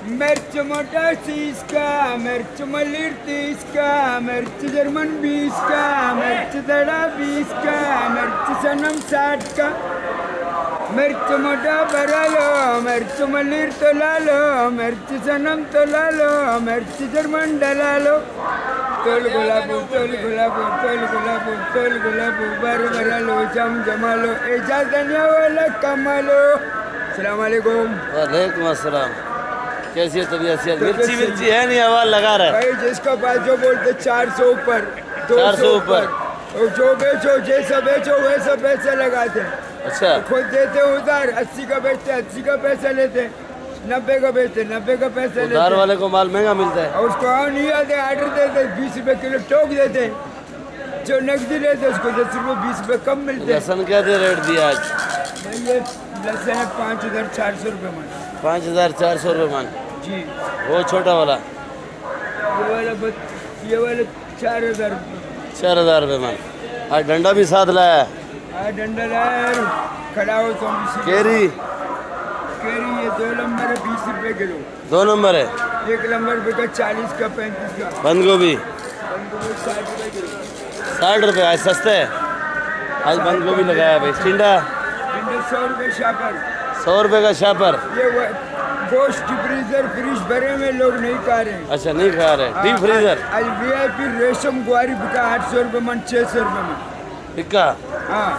मिर्च मोटा 30 का, मिर्च मलिर 30 का, मिर्च जर्मन 20 का, मिर्च दड़ा 20 का, मिर्च सनम 60 का। मिर्च मोटा भरा लो, मिर्च मलिर तोला लो, मिर्च सनम तोला लो, मिर्च जर्मन डला लो। तोल गुलाबो तोल गुलाबो तोल गुलाबो तोल गुलाबो बर भरा लो, जम जमा लो, एजाज धनिया वाला कमा लो। अस्सलाम वालेकुम। वालेकुम अस्सलाम। कैसी है तबीयत? मिर्ची मिर्ची है नहीं, आवाज लगा रहा है भाई जिसका पास जो बोलते 400 ऊपर 400 ऊपर और जो बेचो जैसा बेचो वैसा पैसा लगाते। अच्छा, खुद देते उधार 80 का बेचते 80 का पैसा लेते, 90 का बेचते 90 का पैसा उधार लेते वाले को माल महंगा मिलता है। और उसको आओ नहीं आते ऑर्डर देते 20 रुपए किलो टोक देते। जो नकदी लेते उसको 10 रुपए 20 रुपए कम मिलते। लहसन क्या दे रेट दिया आज? ये लहसन है 5400 रुपये मन। 5400 रुपये मन। जी वो छोटा वाला ये वाला 4000 रुपये। 4000 रुपये मन। आज डंडा भी साथ लाया है। डंडा लाया खड़ा हो तो केरी ये 2 नंबर है 20 रुपए किलो। 2 नंबर है। 1 नंबर बिका 40 का 35 का। बंद गोभी 60 रुपए किलो। 60 रुपये। आज सस्ता है। आज बंद गोभी लगाया भाई। टिंडा 100 रुपए शापर। 100 रुपये का शापर। ये गोश्त फ्रीजर फ्रिज भरे में लोग नहीं खा रहे। अच्छा, नहीं खा रहे। Deep freezer. आज VIP रेशम गुआरी बिका 800 रुपये मन 600 रुपये मन। टिक्का। हाँ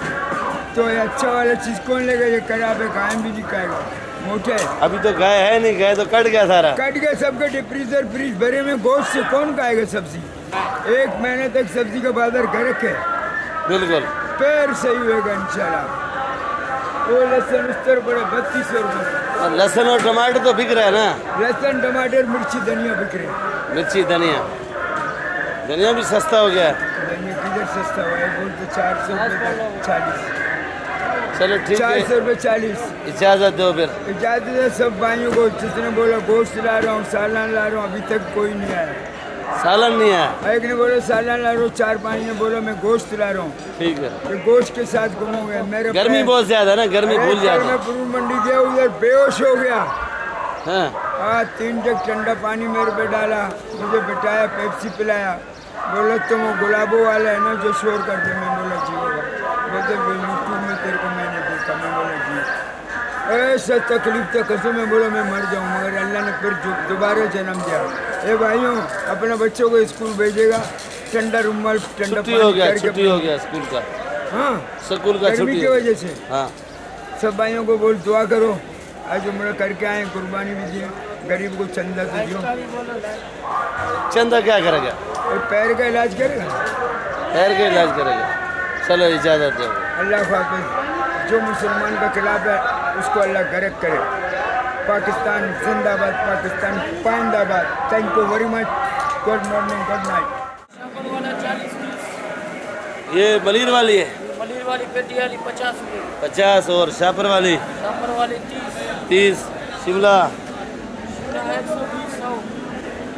तो ये अच्छा वाला चीज़ कौन लेगा? ये खराब है, गाय भी नहीं खाएगा, मोटे है। अभी तो गाय है नहीं, गाय तो कट गया सारा। कट गया सबके डीप फ्रीजर फ्रिज भरे में गोश्त से कौन खाएगा सब्जी? 1 महीने तक सब्जी का बाजार घर रखे बिल्कुल। पैर सही होगा इंशाल्लाह। वो लहसुन उस तरह पड़े 3200 रुपये। और लहसुन और टमाटर तो बिक रहा है ना? लहसुन टमाटर मिर्ची धनिया बिक रहे। मिर्ची धनिया धनिया भी सस्ता हो गया। धनिया किधर सस्ता हुआ है? बोल तो 400 रुपये 40। चलो ठीक है, 400 रुपये 40। इजाजत दो फिर। इजाजत है सब भाइयों को। जिसने बोला गोश्त ला रहा हूँ सालन ला रहा हूँ, अभी तक कोई नहीं आया। सालन नहीं आया। एक ने बोला सालन ला रहा हूँ, 4-5 ने बोला मैं गोश्त ला रहा हूँ। ठीक है। तो गोश्त के साथ घूमोगे मेरे गर्मी बहुत ज्यादा ना, गर्मी भूल जाती है। मैं पुरुष मंडी गया, उधर बेहोश हो गया। हाँ, 3 जग ठंडा पानी मेरे पे डाला, मुझे बिठाया, पेप्सी पिलाया। बोला तुम वो गुलाबो वाला है ना जो शोर करते? मैं बोला जी होगा। बोलते यूट्यूब में तेरे को मैंने देखा। मैं बोला जी। ऐसा तकलीफ था कसम। मैं बोला मैं मर जाऊँ, मगर अल्लाह ने फिर दोबारा जन्म दिया। ए भाइयों, अपने बच्चों को स्कूल भेजेगा, ठंडा रुमाल ठंडा छुट्टी हो गया, छुट्टी हो गया स्कूल का। हाँ स्कूल का गर्मी छुट्टी की वजह से। हाँ, सब भाइयों को बोल दुआ करो, आज उम्र करके आए, कुर्बानी भी दिए, गरीब को चंदा तो दियो। चंदा क्या करेगा? पैर का इलाज करेगा, पैर का इलाज करेगा। चलो इजाजत दो। अल्लाह हाफिज। जो मुसलमान का खिलाफ है उसको अल्लाह गरक करे। पाकिस्तान जिंदाबाद, पाकिस्तान पाइंदाबाद। Thank you very much. Good morning, good night. ये मलिर वाली है? मलिर वाली पेटी वाली 50 रुपये। 50। और शापर वाली? शापर वाली 30। शिमला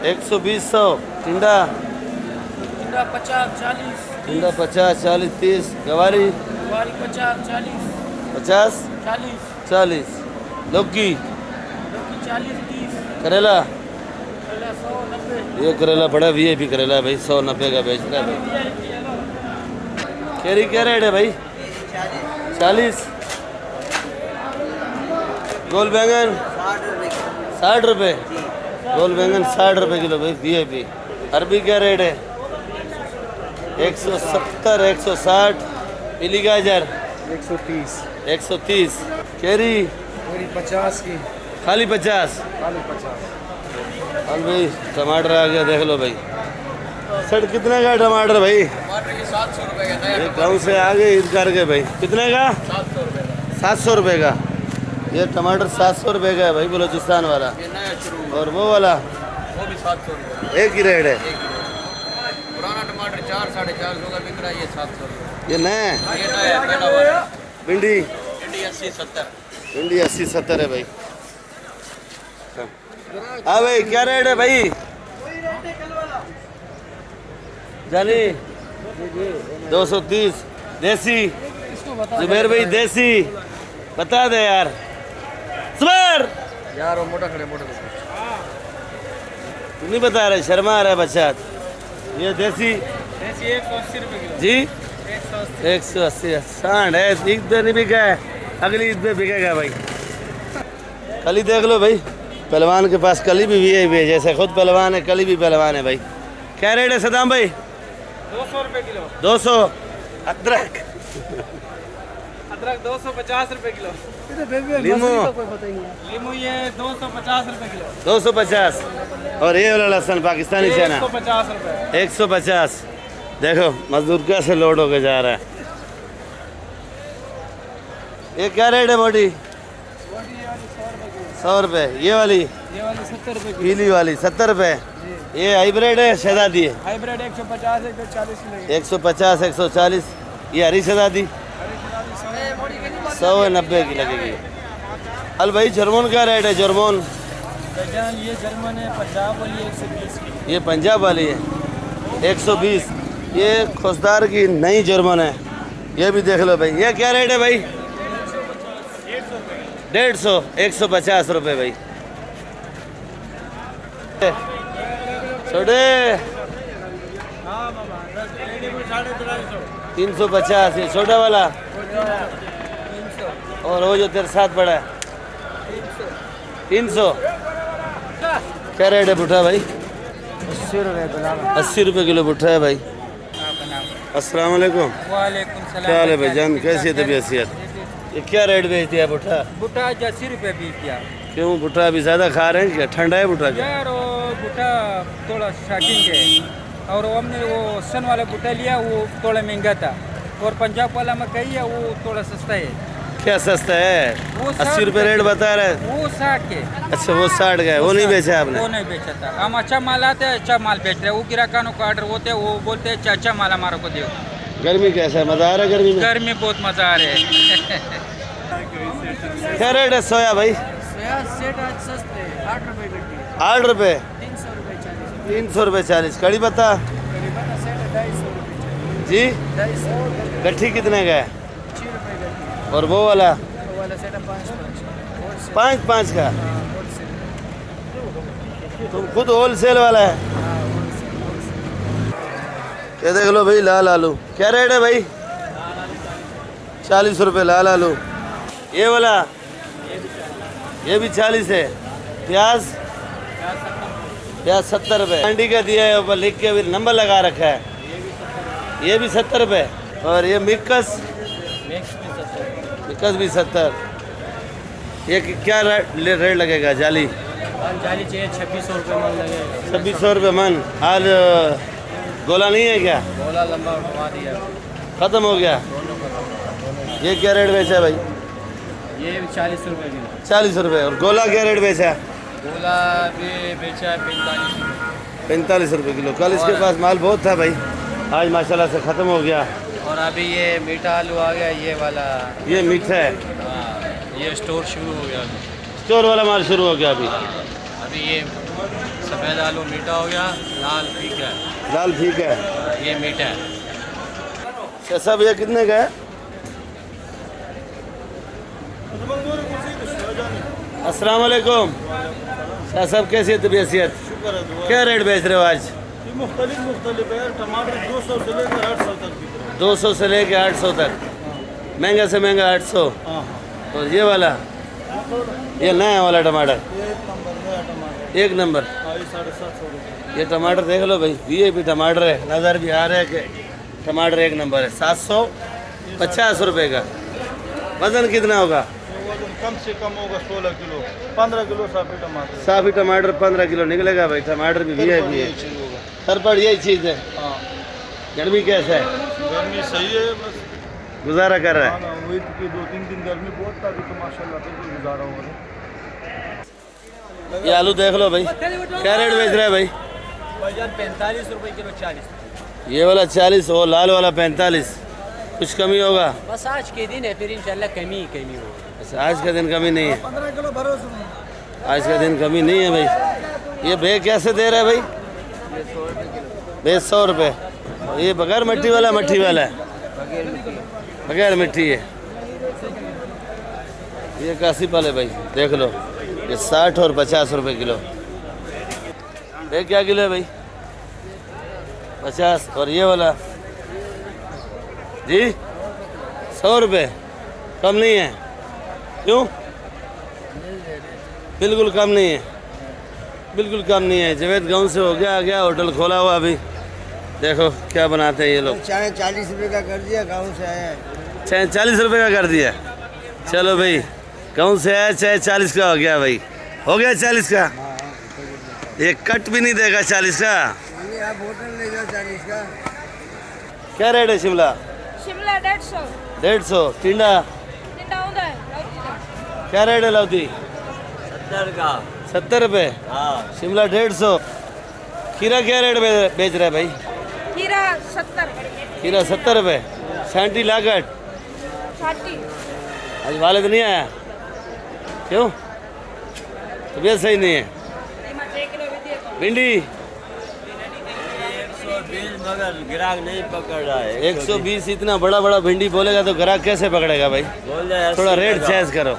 120 100। टिंडा 50 40। टिंडा 50 40 30। गवारी 50 40 50 40। 40। लौकी 40 30। करेला 100 90। ये करेला बड़ा VIP करेला है भाई, 190 का बेच रहा है भाई। केरी क्या रेट है भाई? 40। गोल बैंगन 60 रुपये। गोल बैंगन 60 रुपये किलो भाई, VIP। अरबी क्या रेट है? 170 160। पीली गाजर 130। 130। केरी 50 की। खाली 50। भाई टमाटर आ गया, देख लो भाई। सर कितने का टमाटर भाई? टमाटर ये 700 रुपये का है। ये गाँव से आ गए ईद करके भाई। कितने का? 700 रुपये का। 700 रुपये का। ये टमाटर 700 रुपये का है भाई, बलोचिस्तान वाला। ये नया शुरू और वो वाला वो भी 700 रुपये। एक ही रेट है। पुराना टमाटर 4 450 का बिक रहा है, ये 700 रुपये। ये नया है। ये नया है, पहला वाला। भिंडी भिंडी 80 70। भिंडी 80 70 है भाई। हाँ भाई क्या रेट है भाई? जानी 230। देसी जुबैर भाई, देसी बता दे यार। जुबैर यार वो मोटा खड़े मोटा। तू नहीं बता रहे, शर्मा आ रहा है बच्चा। ये देसी 180 रुपये किलो जी 180 180 सांड है, ईद पे नहीं बिका है, अगली ईद पे बिकेगा भाई। कली देख लो भाई, पहलवान के पास कली भी है, जैसे खुद पहलवान है कली भी पहलवान है भाई। क्या रेट है सदाम भाई? 200 रुपये किलो। 200। अदरक 250 रुपये किलो। लीमू लीमू ये 250 रुपये किलो। 250। और ये वाला लहसन पाकिस्तानी चना 150 रुपये। 150। देखो मजदूर कैसे लोड होके जा रहा है। ये क्या रेट है मोटी? 100 रुपये। ये वाली 70 रुपये किलो। पीली वाली 70 रुपये। ये हाइब्रिड है शहजादी है? हाइब्रिड 150 140 मिलेगी। 150 140। ये हरी शहजादी 190 की लगेगी। अल भाई जर्मन क्या रेट है? जर्मन ये जर्मन है, पंजाब वाली 120 की। ये पंजाब वाली है 120। ये खुशदार की नई जर्मन है, ये भी देख लो भाई। ये क्या रेट है भाई? 150 150 रुपये भाई। छोटे 350। ये छोटा वाला। और वो जो तेरे साथ पड़ा है 300। क्या रेट है बुट्ठा भाई? 80 रुपये। 80 रुपये किलो बुट्ठा है भाई। अस्सलाम वालेकुम। वालेकुम सलाम। क्या हाल है भाईजान, कैसी है तबीयत सेहत? ये क्या रेट बेच दिया बुट्ठा? बुट्टा 80 रुपये बीच दिया। क्यों बुट्ठा अभी ज़्यादा खा रहे हैं क्या? ठंडा है बुट्ठा क्या? यार वो बुट्टा थोड़ा स्टार्टिंग है, और हमने वो सन वाला बुट्टा लिया, वो थोड़ा महंगा था, और पंजाब वाला मकई है वो थोड़ा सस्ता है। क्या सस्ता है? वो 80 रुपये रेट बता रहे हैं। वो 60 के। अच्छा वो 60 का है, वो नहीं बेचा आपने? वो नहीं बेचा था। हम अच्छा माल आते हैं, अच्छा माल बेच रहे हैं। वो गिराकानों का ऑर्डर होते हैं, वो बोलते हैं अच्छा माल हमारे को दो। गर्मी कैसा है? मज़ा आ रहा है गर्मी में? गर्मी बहुत मजा आ रहा है। क्या रेट है सोया भाई? सेट आज सस्ते 8 रुपये गड्डी। 8 रुपये। 300 रुपये 40। 300 रुपये 40। कड़ी पत्ता करीबन सेट 250 रुपये। जी 250 गट्ठी कितने का है? 6 रुपये गड्डी। और वो वाला? वो वाला सेट 5 5 का। तुम खुद होलसेल वाला है? क्या देख लो भाई, लाल आलू क्या रेट है भाई? 40 रुपये लाल आलू। ये वाला ये भी 40 है। प्याज 70 रुपये। मंडी का दिया है, ऊपर लिख के भी नंबर लगा रखा है। ये भी 70 रुपये। और ये मिक्स भी 70। ये क्या रेट लगेगा? जाली जाली चाहिए 2600 रुपये मन लगेगा। 2600 रुपये मन। आज गोला नहीं है क्या? बोला लंबा उठवा दिया, ख़त्म हो गया। ये क्या रेट बेचा भाई? ये 40 रुपये किलो। 40 रुपये। और गोला क्या रेट बेचा? बोला भी बेचा है 45 रुपये। 45 रुपये किलो। कल इसके पास माल बहुत था भाई, आज माशाल्लाह से ख़त्म हो गया। और अभी ये मीठा आलू आ गया, ये वाला। ये मीठा है। हाँ, ये स्टोर शुरू हो गया अभी। स्टोर वाला माल शुरू हो गया अभी। अभी ये सफ़ेद आलू मीठा हो गया, लाल फीका है। लाल ठीक है, ये मीठा है। कैसा भैया कितने का है? अस्सलाम वालेकुम। शाह साहब कैसी है तबीयत सेहत? क्या रेट बेच रहे हो आज? मुख्तलिफ है। टमाटर 200 से लेकर 800 तक बिक रहा है। 200 से लेके 800 तक। महंगा से महंगा 800। और ये वाला, ये नया वाला टमाटर एक नंबर 750 रुपये। ये टमाटर देख लो भाई, VIP टमाटर है। नज़र भी आ रहा है कि टमाटर एक नंबर है। 750 रुपये का। वज़न कितना होगा? वजन कम से कम होगा 16 किलो। 15 किलो साफी टमाटर। साफी टमाटर 15 किलो निकलेगा भाई। टमाटर भी VIP है। सर पर यही चीज़ है। हाँ, गर्मी कैसा है? गर्मी सही है, बस गुजारा कर रहा है। वही कि 2-3 दिन गर्मी बहुत था, अभी तो माशाल्लाह बिल्कुल गुजारा हो रहा है। ये आलू देख लो भाई, क्या रेट बेच रहा है भाई? 45 रुपये किलो 40। ये वाला 40, वो लाल वाला 45। कुछ कमी होगा? बस आज के दिन है, फिर इंशाल्लाह कमी होगी। अच्छा, आज का दिन कमी नहीं है। 15 किलो भरोसा। आज का दिन कमी नहीं है भाई। ये भैया कैसे दे रहा है भाई? 100 रुपये। ये बगैर मिट्टी वाला है? बगैर मिट्टी है। ये काशी पाल है भाई, देख लो। ये 60 और 50 रुपये किलो। ये क्या किलो है भाई? 50। और ये वाला जी 100 रुपये, कम नहीं है? क्यों? बिल्कुल कम नहीं है, बिल्कुल कम नहीं है। जवेद गाँव से हो गया, आ गया, होटल खोला हुआ अभी। देखो क्या बनाते हैं ये लोग। चाय 40 रुपये का कर दिया, गाँव से आया है। चाय 40 रुपये का कर दिया। चलो भाई, गाँव से आया, चाय 40 का हो गया भाई, हो गया 40 का। ये कट भी नहीं देगा 40 का। आप होटल ले जाओ 40 का। क्या रेट है शिमला? शिमला 150। 150। टिंडा टिंडा होता है लौकी का। क्या रेट है लौती? 70 का। 70 रुपये। हाँ। शिमला 150। खीरा क्या रेट बेच रहा है भाई? खीरा 70। खीरा 70 रुपये। शांति लागत 60। आज वालिद नहीं आया, क्यों? तबीयत सही नहीं है। भिंडी 120 मगर ग्राहक नहीं पकड़ रहा है। 120। इतना बड़ा बड़ा भिंडी बोलेगा तो ग्राहक कैसे पकड़ेगा भाई? बोल रहे हैं थोड़ा 80 रेट का। चेंज करो।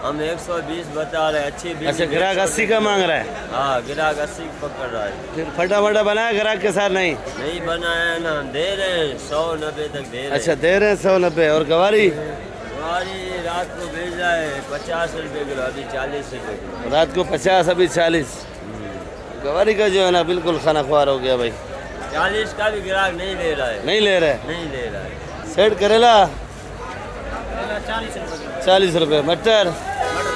हम 120 बता रहे हैं, अच्छी भी। अच्छा, ग्राहक 80 का मांग रहा है। हाँ, ग्राहक 80 पकड़ रहा है। फिर फटाफटा बनाया ग्राहक के साथ? नहीं नहीं बनाया ना, दे रहे हैं 190 तक दे रहे अच्छा, दे रहे हैं 190। और गवारी? हमारी रात को भेज रहा है 50 रुपये किलो, अभी 40 रुपये किलो। रात को 50, अभी 40। गवारी का जो है ना बिल्कुल खाना खुआर हो गया भाई। 40 का भी ग्राहक नहीं ले रहा है। नहीं ले रहे? नहीं ले रहा है। सेट करेला 40 रुपये। 40 रुपये। मटर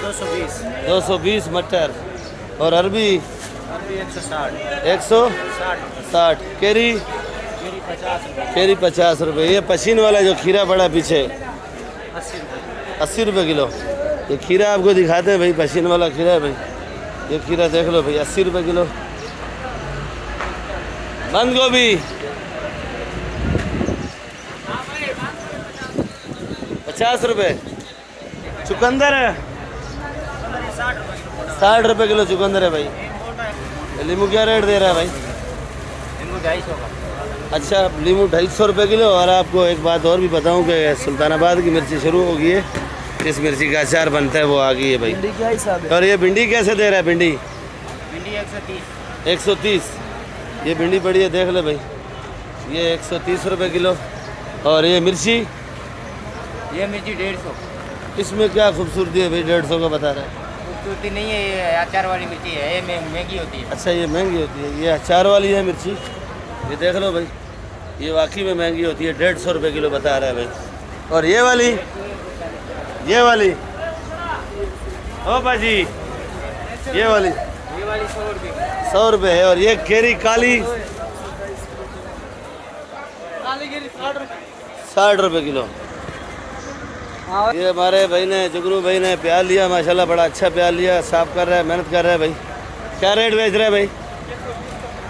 220। 220 मटर। और अरबी? अभी 160। 160। केरी? 50 रुपये। केरी 50 रुपये। ये पशीन वाला जो खीरा बड़ा पीछे 80 रुपये। 80 रुपये किलो। ये खीरा आपको दिखाते हैं भाई, पशीन वाला खीरा है भाई। ये खीरा देख लो भाई, 80 रुपये किलो। बंद गोभी 50 रुपये। चुकंदर है 60 रुपये किलो चुकंदर है भाई। लीमू क्या रेट दे रहा है भाई? 250 का। अच्छा, लीमू 250 रुपये किलो। और आपको एक बात और भी बताऊं कि सुल्तानाबाद की मिर्ची शुरू हो गई है, इस मिर्ची का अचार बनता है, वो आ गई है भाई। भिंडी क्या हिसाब है? और ये भिंडी कैसे दे रहा है? भिंडी भिंडी 130। 130। ये भिंडी बड़ी है, देख ले भाई, ये 130 रुपये किलो। और ये मिर्ची? ये मिर्ची 150। इसमें क्या खूबसूरती है भाई, 150 का बता रहा है। खूबसूरती नहीं है, ये अचार वाली मिर्ची है, ये महंगी होती है। अच्छा, ये महंगी होती है, ये अचार वाली है मिर्ची। ये देख लो भाई, ये वाकई में महंगी होती है, 150 रुपये किलो बता रहा है भाई। और ये वाली ओ भाजी, ये वाली 100 रुपये है। और ये केरी काली 60 रुपये किलो। ये हमारे भाई ने, जुगनू भाई ने प्याज लिया, माशाल्लाह बड़ा अच्छा प्याज लिया, साफ कर रहा है, मेहनत कर रहा है भाई। क्या रेट बेच रहा है भाई?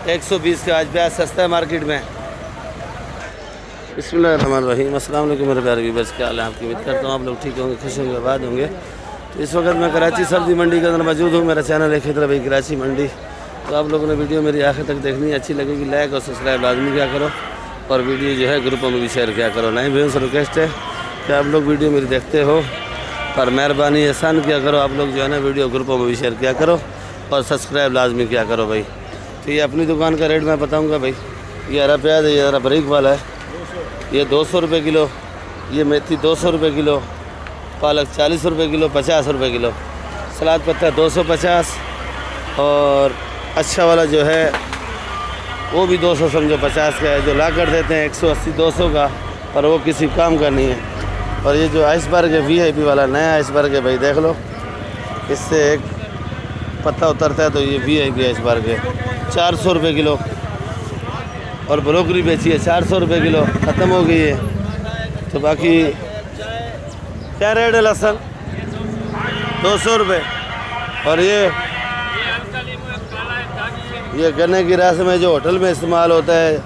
120 का। आज प्याज सस्ता है मार्केट में। बिस्मिल्लाहिर्रहमानिर्रहीम। अस्सलाम वालेकुम मेरे प्यारे व्यूअर्स, क्या हाल है आपकी? उम्मीद करता हूँ आप लोग ठीक होंगे, खुश होंगे, आबाद होंगे। तो इस वक्त मैं कराची सब्जी मंडी के अंदर मौजूद हूँ। मेरा चैनल है खिदरा भाई कराची मंडी। तो आप लोगों ने वीडियो मेरी आखिर तक देखनी है, अच्छी लगेगी लाइक और सब्सक्राइब लाजमी क्या करो, और वीडियो जो है ग्रुपों में भी शेयर किया करो। नए व्यूअर्स से रिक्वेस्ट है कि आप लोग वीडियो मेरी देखते हो, पर मेहरबानी एहसान किया करो, आप लोग जो है ना वीडियो ग्रुपों में भी शेयर किया करो और सब्सक्राइब लाजमी किया करो भाई। तो ये अपनी दुकान का रेट मैं बताऊँगा भाई। ये हरा प्याज है, ये हरा बारीक वाला है, ये 200 रुपये किलो। ये मेथी 200 रुपये किलो। पालक 40 रुपये किलो, 50 रुपये किलो। सलाद पत्ता 250। और अच्छा वाला जो है वो भी 200 समझो 50 का है, जो ला कर देते हैं 180-200 का, पर वो किसी काम का नहीं है। और ये जो आइसबर्ग है VIP वाला, नया आइसबर्ग है भाई, देख लो, इससे एक पत्ता उतरता है, तो ये VIP आइसबर्ग है, 400 रुपये किलो। और ब्रोकली बेची है 400 रुपये किलो, ख़त्म हो गई है। तो बाकी क्या रेट है? लहसुन 200 रुपये। और ये गन्ने की रस में जो होटल में इस्तेमाल होता है,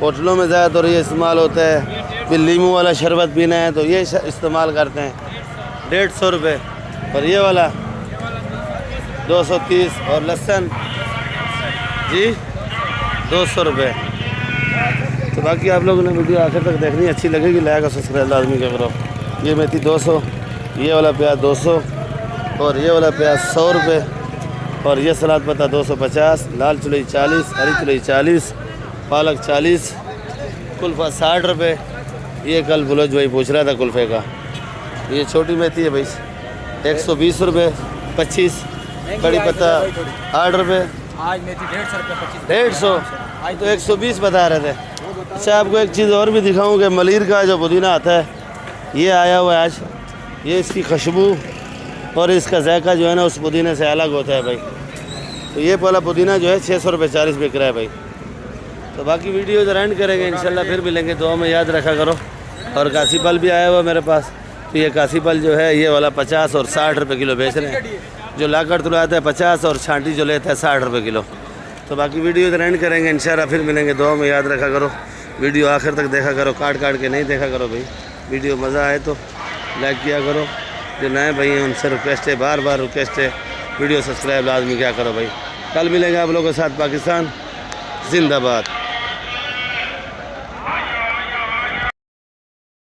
होटलों में ज़्यादातर ये इस्तेमाल होता है। फिर लीमू वाला शरबत पीना है तो ये इस्तेमाल करते हैं, 150 रुपये। और ये वाला 230। और लहसुन जी 200 रुपये। तो बाकी आप लोगों ने वीडियो आखिर तक देखनी, अच्छी लगेगी लाइक और सब्सक्राइब लाजमी क्या करो। ये मेथी 200, ये वाला प्याज 200, और ये वाला प्याज 100 रुपये। और ये सलाद पत्ता 250, लाल चुलई 40, हरी चुलई 40, पालक 40, कुल्फ़ा 60 रुपये। ये कल बुलोज भाई पूछ रहा था कुल्फ़े का। ये छोटी मेथी है भाई 120 रुपये 25, कड़ी पत्ता 8 रुपये, आज मेथी 150 रुपये 150, तो 120 बता रहे थे। अच्छा आपको एक चीज़ और भी दिखाऊं कि मलिर का जो पुदीना आता है ये आया हुआ है आज। ये इसकी खुशबू और इसका जायका जो है ना उस पुदीने से अलग होता है भाई। तो ये वाला पुदीना जो है 600 रुपये 40 बिक रहा है भाई। तो बाकी वीडियो इधर एंड करेंगे इंशाल्लाह, फिर मिलेंगे। दुआ में याद रखा करो। और कासी फल भी आया हुआ मेरे पास। तो ये कासी फल जो है ये वाला 50 और 60 रुपये किलो बेच रहे हैं। जो लाकर तुलाता है 50 और छांटी जो लेता है 60 रुपये किलो। तो बाकी वीडियो इधर एंड करेंगे इंशाल्लाह, फिर मिलेंगे। दुआ में याद रखा करो। वीडियो आखिर तक देखा करो, काट के नहीं देखा करो भाई। वीडियो मज़ा आए तो लाइक किया करो। जो नए भाई हैं उनसे रिक्वेस्ट है, बार बार रिक्वेस्ट है, वीडियो सब्सक्राइब लाजमी क्या करो भाई। कल मिलेंगे आप लोगों के साथ। पाकिस्तान जिंदाबाद।